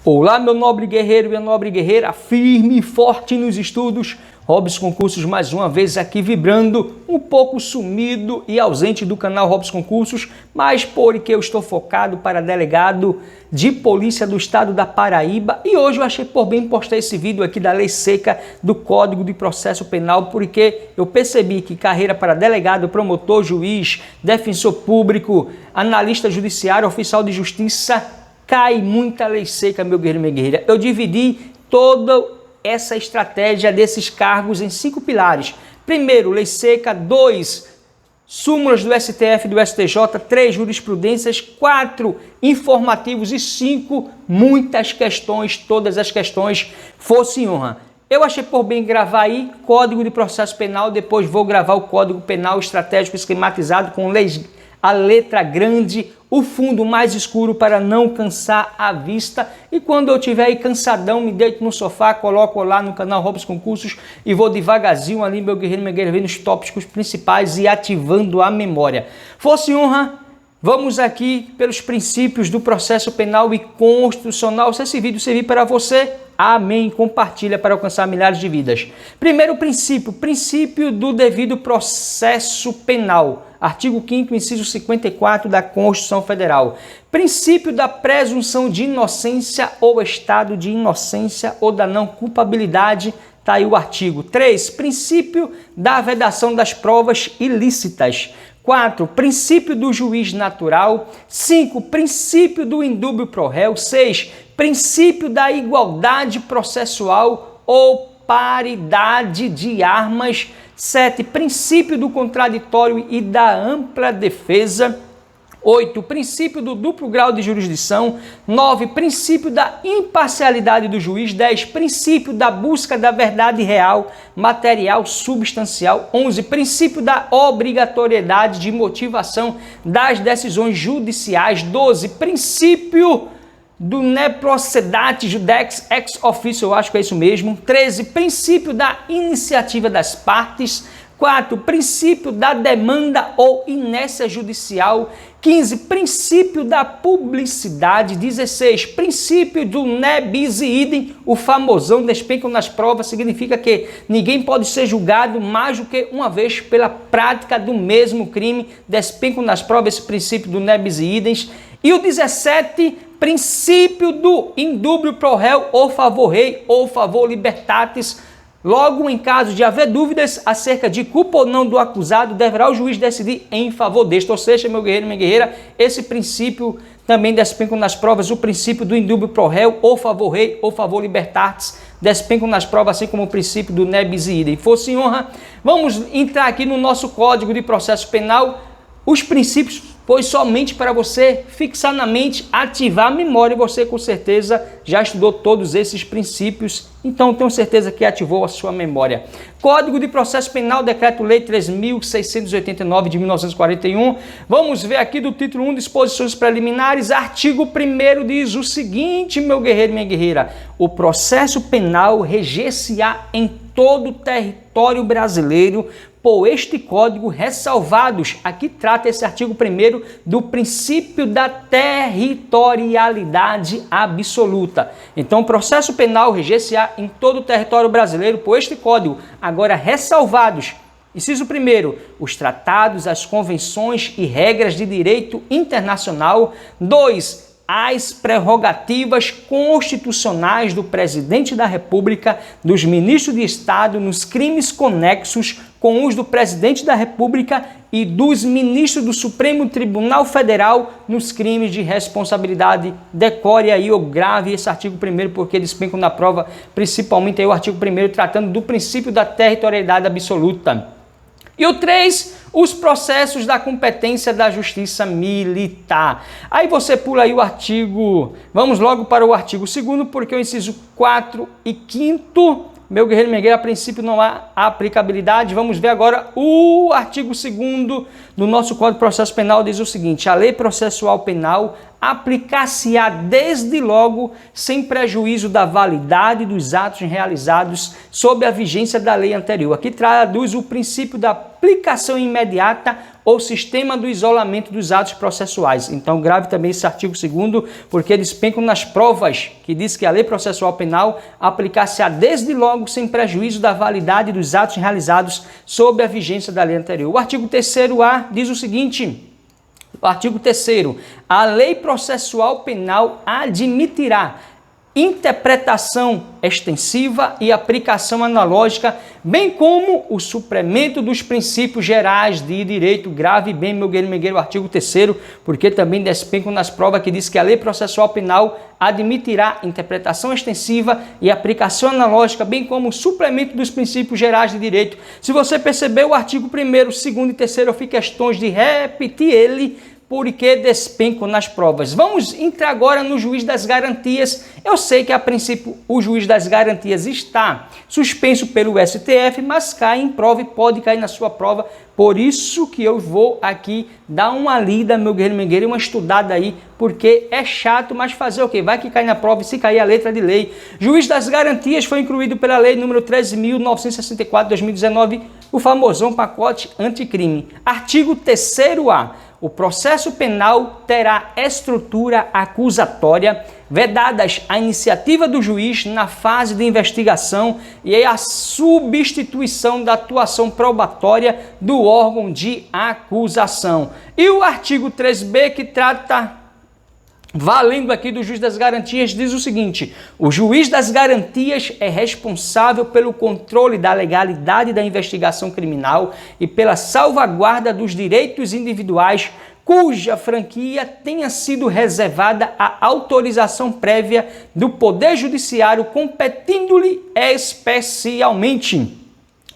Olá, meu nobre guerreiro e minha nobre guerreira, firme e forte nos estudos. Robson Concursos mais uma vez aqui vibrando, um pouco sumido e ausente do canal Robson Concursos, mas porque eu estou focado para delegado de polícia do estado da Paraíba e hoje eu achei por bem postar esse vídeo aqui da lei seca do Código de Processo Penal, porque eu percebi que carreira para delegado, promotor, juiz, defensor público, analista judiciário, oficial de justiça, cai muita lei seca, meu guerreiro e minha guerreira. Eu dividi toda essa estratégia desses cargos em 5 pilares. Primeiro, lei seca. 2, súmulas do STF e do STJ. 3, jurisprudências. 4, informativos. E 5, muitas questões, todas as questões, força e honra. Eu achei por bem gravar aí Código de Processo Penal, depois vou gravar o Código Penal Estratégico Esquematizado com leis, a letra grande, o fundo mais escuro para não cansar a vista. E quando eu estiver aí cansadão, me deito no sofá, coloco lá no canal Robson Concursos e vou devagarzinho ali, meu guerreiro, minha guerreira, vendo os tópicos principais e ativando a memória. Força e honra, vamos aqui pelos princípios do processo penal e constitucional. Se esse vídeo servir para você, amém, compartilha para alcançar milhares de vidas. Primeiro princípio, princípio do devido processo penal. Artigo 5º, inciso 54 da Constituição Federal. Princípio da presunção de inocência ou estado de inocência ou da não culpabilidade. Está aí o artigo. 3, princípio da vedação das provas ilícitas. 4, princípio do juiz natural. 5, princípio do indúbio pro réu. 6, princípio da igualdade processual ou paridade de armas. 7, princípio do contraditório e da ampla defesa. 8, princípio do duplo grau de jurisdição. 9, princípio da imparcialidade do juiz. 10, princípio da busca da verdade real, material, substancial. 11, princípio da obrigatoriedade de motivação das decisões judiciais. 12, princípio do ne procedate judex ex officio, eu acho que é isso mesmo. 13, princípio da iniciativa das partes. 4, princípio da demanda ou inércia judicial. 15, princípio da publicidade. 16, princípio do ne bis idem, o famosão despencam nas provas, significa que ninguém pode ser julgado mais do que uma vez pela prática do mesmo crime, despencam nas provas esse princípio do ne bis idem. E o 17, princípio do indúbio pro réu ou favor rei ou favor libertatis. Logo, em caso de haver dúvidas acerca de culpa ou não do acusado, deverá o juiz decidir em favor deste. Ou seja, meu guerreiro e minha guerreira, esse princípio também despencam nas provas, o princípio do indúbio pro réu ou favor rei ou favor libertatis, despencam nas provas, assim como o princípio do ne bis idem. Força e honra, vamos entrar aqui no nosso Código de Processo Penal, os princípios, pois somente para você fixar na mente, ativar a memória, e você com certeza já estudou todos esses princípios, então tenho certeza que ativou a sua memória. Código de Processo Penal, Decreto-Lei 3.689 de 1941, vamos ver aqui do título 1, disposições preliminares, artigo 1º diz o seguinte, meu guerreiro e minha guerreira: o processo penal reger-se-á em todo o território brasileiro por este código, ressalvados, aqui trata esse artigo 1º do princípio da territorialidade absoluta. Então, o processo penal reger-se-á em todo o território brasileiro por este código, agora ressalvados. Inciso 1º, os tratados, as convenções e regras de direito internacional. 2, as prerrogativas constitucionais do presidente da República, dos ministros de Estado nos crimes conexos com os do presidente da República e dos ministros do Supremo Tribunal Federal nos crimes de responsabilidade. Decore aí ou grave esse artigo 1º, porque despencam na prova, principalmente aí o artigo 1º tratando do princípio da territorialidade absoluta. E o 3, os processos da competência da justiça militar. Aí você pula aí o artigo, vamos logo para o artigo 2º, porque o inciso 4 e 5º, meu guerreiro e minha guerreira, a princípio não há aplicabilidade. Vamos ver agora o artigo 2º do nosso Código de Processo Penal, diz o seguinte: a lei processual penal aplicar-se-á desde logo, sem prejuízo da validade dos atos realizados sob a vigência da lei anterior. Aqui traduz o princípio da aplicação imediata ou sistema do isolamento dos atos processuais. Então, grave também esse artigo 2º, porque despencam nas provas, que diz que a lei processual penal aplicar-se-á desde logo, sem prejuízo da validade dos atos realizados sob a vigência da lei anterior. O artigo 3º-A diz o seguinte: o artigo 3º, a lei processual penal admitirá interpretação extensiva e aplicação analógica, bem como o suplemento dos princípios gerais de direito. Grave bem, meu guerreiro, o artigo 3º, porque também despencam nas provas que diz que a lei processual penal admitirá interpretação extensiva e aplicação analógica, bem como o suplemento dos princípios gerais de direito. Se você percebeu, o artigo 1º, 2º e 3º, eu fiz questões de repetir ele, porque despencam nas provas. Vamos entrar agora no juiz das garantias. Eu sei que a princípio o juiz das garantias está suspenso pelo STF, mas cai em prova e pode cair na sua prova. Por isso que eu vou aqui dar uma lida, meu guerreiro, uma estudada aí, porque é chato, mas fazer o quê? Vai que cai na prova e se cair a letra de lei. Juiz das garantias foi incluído pela lei número 13.964 de 2019, o famosão pacote anticrime. Artigo 3º-A. O processo penal terá estrutura acusatória, vedadas a iniciativa do juiz na fase de investigação e a substituição da atuação probatória do órgão de acusação. E o artigo 3b, que trata, valendo aqui do juiz das garantias, diz o seguinte: o juiz das garantias é responsável pelo controle da legalidade da investigação criminal e pela salvaguarda dos direitos individuais cuja franquia tenha sido reservada à autorização prévia do Poder Judiciário, competindo-lhe especialmente.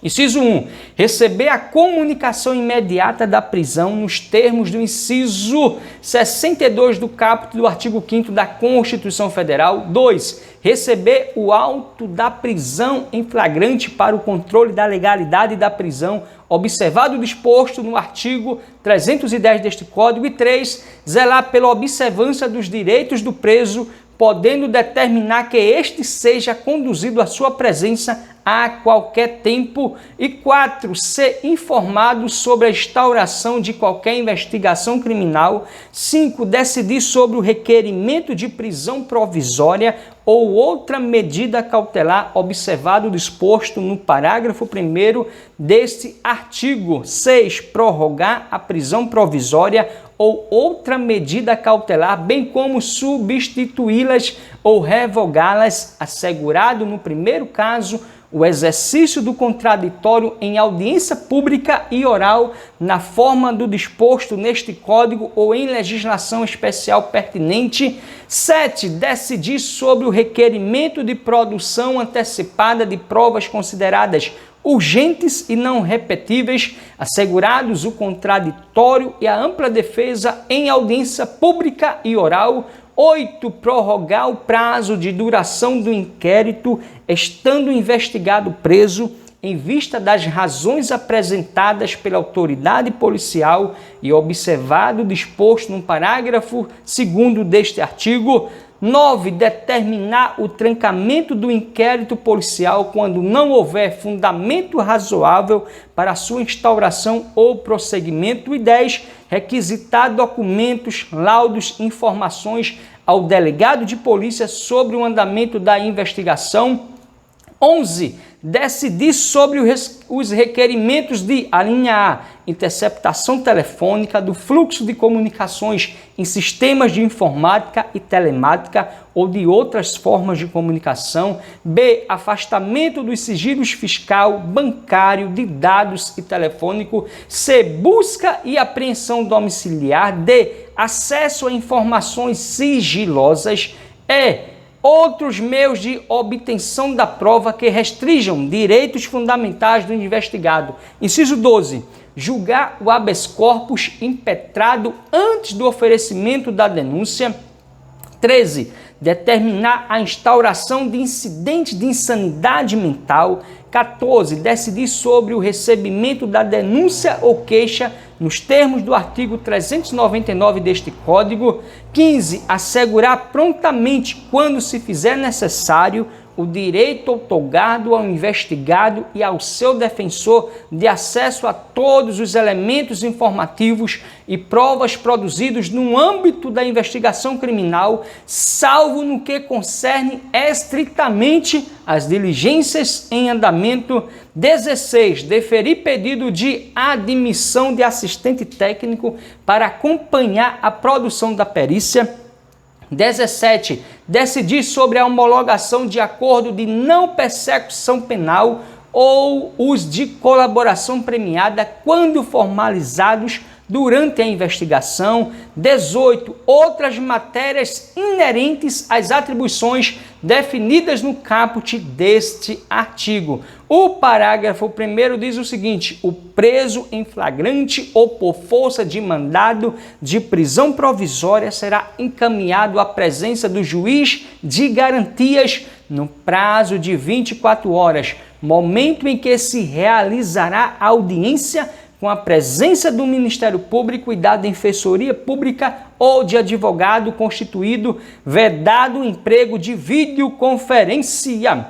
Inciso 1. Receber a comunicação imediata da prisão nos termos do inciso 62 do caput do artigo 5º da Constituição Federal. 2. Receber o auto da prisão em flagrante para o controle da legalidade da prisão, observado o disposto no artigo 310 deste Código. E 3. Zelar pela observância dos direitos do preso, podendo determinar que este seja conduzido à sua presença a qualquer tempo. E 4. Ser informado sobre a instauração de qualquer investigação criminal. 5. Decidir sobre o requerimento de prisão provisória ou outra medida cautelar, observado o disposto no parágrafo 1º deste artigo. 6. Prorrogar a prisão provisória ou outra medida cautelar, bem como substituí-las ou revogá-las, assegurado no primeiro caso o exercício do contraditório em audiência pública e oral, na forma do disposto neste Código ou em legislação especial pertinente. 7. Decidir sobre o requerimento de produção antecipada de provas consideradas urgentes e não repetíveis, assegurados o contraditório e a ampla defesa em audiência pública e oral. 8. Prorrogar o prazo de duração do inquérito, estando investigado preso, em vista das razões apresentadas pela autoridade policial e observado o disposto no parágrafo 2º deste artigo. 9. Determinar o trancamento do inquérito policial quando não houver fundamento razoável para sua instauração ou prosseguimento. E 10. Requisitar documentos, laudos, informações ao delegado de polícia sobre o andamento da investigação. 11. Decidir sobre os requerimentos de, a linha A, interceptação telefônica do fluxo de comunicações em sistemas de informática e telemática ou de outras formas de comunicação. B. Afastamento dos sigilos fiscal, bancário, de dados e telefônico. C. Busca e apreensão domiciliar. D. Acesso a informações sigilosas. E. Outros meios de obtenção da prova que restringam direitos fundamentais do investigado. Inciso 12. Julgar o habeas corpus impetrado antes do oferecimento da denúncia. 13. Determinar a instauração de incidente de insanidade mental. 14. Decidir sobre o recebimento da denúncia ou queixa nos termos do artigo 399 deste Código. 15. Assegurar prontamente, quando se fizer necessário, o direito outorgado ao investigado e ao seu defensor de acesso a todos os elementos informativos e provas produzidos no âmbito da investigação criminal, salvo no que concerne estritamente as diligências em andamento. 16. Deferir pedido de admissão de assistente técnico para acompanhar a produção da perícia. 17. Decidir sobre a homologação de acordo de não persecução penal ou os de colaboração premiada quando formalizados durante a investigação. 18. Outras matérias inerentes às atribuições definidas no caput deste artigo. O parágrafo 1º diz o seguinte: o preso em flagrante ou por força de mandado de prisão provisória será encaminhado à presença do juiz de garantias no prazo de 24 horas, momento em que se realizará a audiência, com a presença do Ministério Público e da Defensoria Pública ou de advogado constituído, vedado o emprego de videoconferência.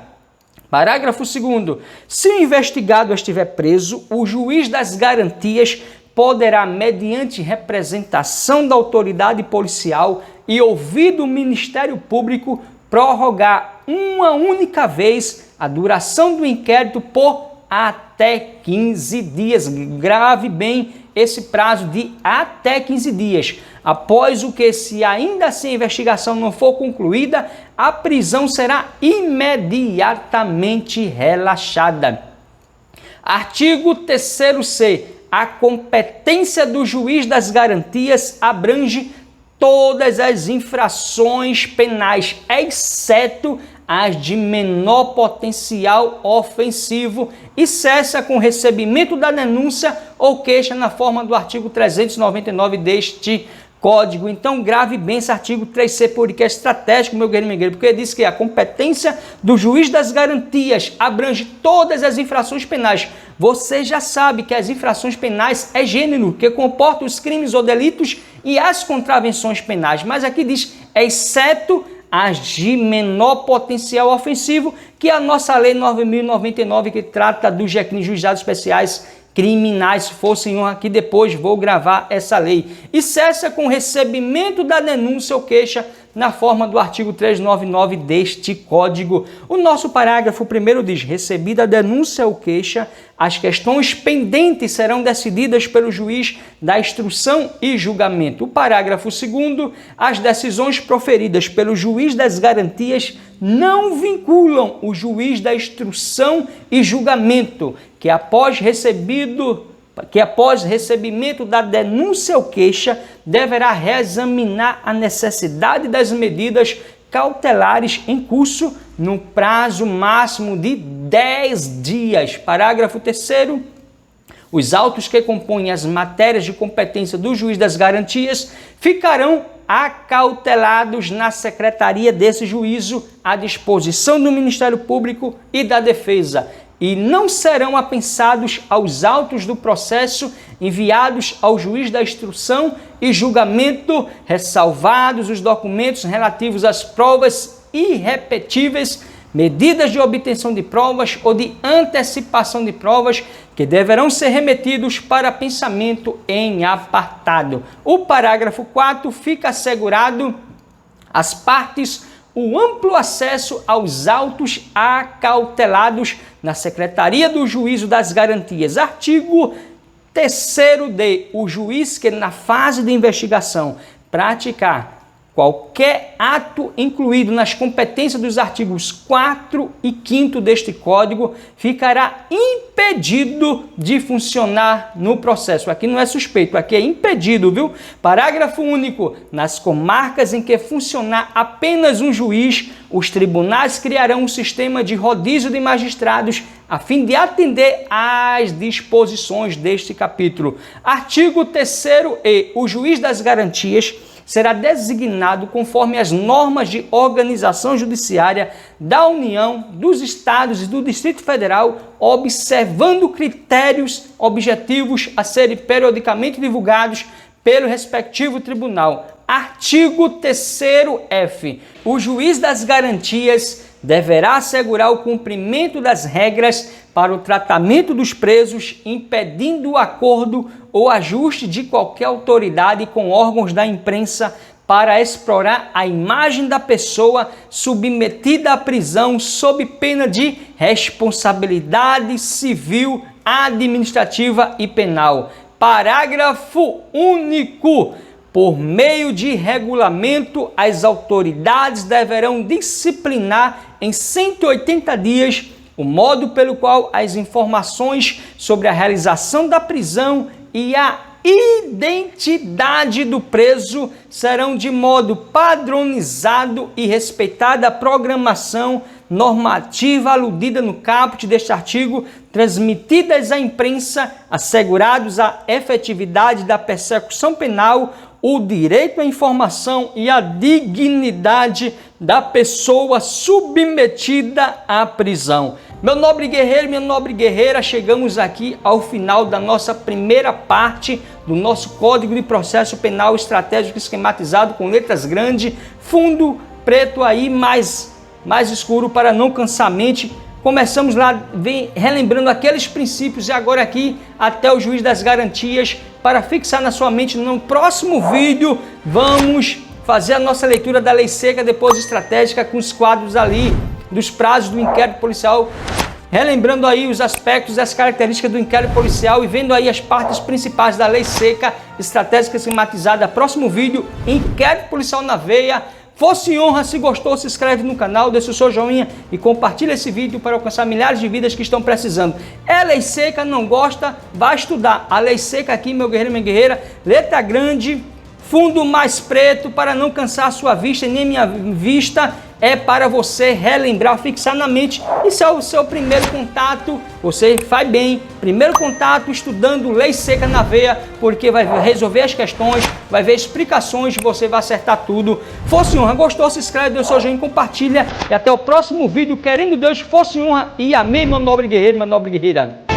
Parágrafo 2º. Se o investigado estiver preso, o juiz das garantias poderá, mediante representação da autoridade policial e ouvido o Ministério Público, prorrogar uma única vez a duração do inquérito por até 15 dias. Grave bem esse prazo de até 15 dias. Após o que, se ainda assim a investigação não for concluída, a prisão será imediatamente relaxada. Artigo 3º-C. A competência do juiz das garantias abrange todas as infrações penais, exceto as de menor potencial ofensivo, e cessa com recebimento da denúncia ou queixa na forma do artigo 399 deste Código. Então, grave bem esse artigo 3C, porque é estratégico, meu guerreiro migueiro, porque diz que a competência do juiz das garantias abrange todas as infrações penais. Você já sabe que as infrações penais é gênero, que comporta os crimes ou delitos e as contravenções penais, mas aqui diz, exceto as de menor potencial ofensivo, que é a nossa lei 9.099, que trata dos juizados especiais criminais. Se fossem um aqui, depois vou gravar essa lei. E cessa com recebimento da denúncia ou queixa na forma do artigo 399 deste Código. O nosso parágrafo 1º diz: recebida a denúncia ou queixa, as questões pendentes serão decididas pelo juiz da instrução e julgamento. O parágrafo 2º, as decisões proferidas pelo juiz das garantias não vinculam o juiz da instrução e julgamento, que após recebimento da denúncia ou queixa, deverá reexaminar a necessidade das medidas cautelares em curso no prazo máximo de 10 dias. Parágrafo 3º. Os autos que compõem as matérias de competência do juiz das garantias ficarão acautelados na secretaria desse juízo, à disposição do Ministério Público e da Defesa, e não serão apensados aos autos do processo enviados ao juiz da instrução e julgamento, ressalvados os documentos relativos às provas irrepetíveis, medidas de obtenção de provas ou de antecipação de provas, que deverão ser remetidos para pensamento em apartado. O parágrafo 4º, fica assegurado às partes o amplo acesso aos autos acautelados na Secretaria do Juízo das Garantias. Artigo 3º-D. O juiz que, na fase de investigação, praticar qualquer ato incluído nas competências dos artigos 4 e 5º deste Código ficará impedido de funcionar no processo. Aqui não é suspeito, aqui é impedido, viu? Parágrafo único. Nas comarcas em que funcionar apenas um juiz, os tribunais criarão um sistema de rodízio de magistrados a fim de atender às disposições deste capítulo. Artigo 3º-E. O juiz das garantias será designado conforme as normas de organização judiciária da União, dos Estados e do Distrito Federal, observando critérios objetivos a serem periodicamente divulgados pelo respectivo tribunal. Artigo 3º-F. O juiz das garantias deverá assegurar o cumprimento das regras para o tratamento dos presos, impedindo o acordo ou ajuste de qualquer autoridade com órgãos da imprensa para explorar a imagem da pessoa submetida à prisão sob pena de responsabilidade civil, administrativa e penal. Parágrafo único. Por meio de regulamento, as autoridades deverão disciplinar em 180 dias o modo pelo qual as informações sobre a realização da prisão e a identidade do preso serão de modo padronizado e respeitada a programação normativa aludida no caput deste artigo, transmitidas à imprensa, assegurados a efetividade da persecução penal, o direito à informação e a dignidade da pessoa submetida à prisão. Meu nobre guerreiro, minha nobre guerreira, chegamos aqui ao final da nossa primeira parte do nosso Código de Processo Penal Estratégico Esquematizado com letras grandes, fundo preto aí mais escuro para não cansar a mente. Começamos lá relembrando aqueles princípios e agora aqui até o juiz das garantias para fixar na sua mente. No próximo vídeo vamos fazer a nossa leitura da lei seca, depois estratégica com os quadros ali dos prazos do inquérito policial, relembrando aí os aspectos e as características do inquérito policial e vendo aí as partes principais da lei seca, estratégica esquematizada. Próximo vídeo, inquérito policial na veia. Fosse honra, se gostou, se inscreve no canal, deixa o seu joinha e compartilha esse vídeo para alcançar milhares de vidas que estão precisando. É lei seca, não gosta? Vai estudar. A lei seca aqui, meu guerreiro, minha guerreira, letra grande, fundo mais preto para não cansar a sua vista e nem minha vista. É para você relembrar, fixar na mente. Isso é o seu primeiro contato, você faz bem. Primeiro contato estudando lei seca na veia, porque vai resolver as questões, vai ver explicações, você vai acertar tudo. Fosse honra, gostou, se inscreve, dê o seu joinha, compartilha. E até o próximo vídeo, querendo Deus, fosse honra e amém, meu nobre guerreiro, minha nobre guerreira.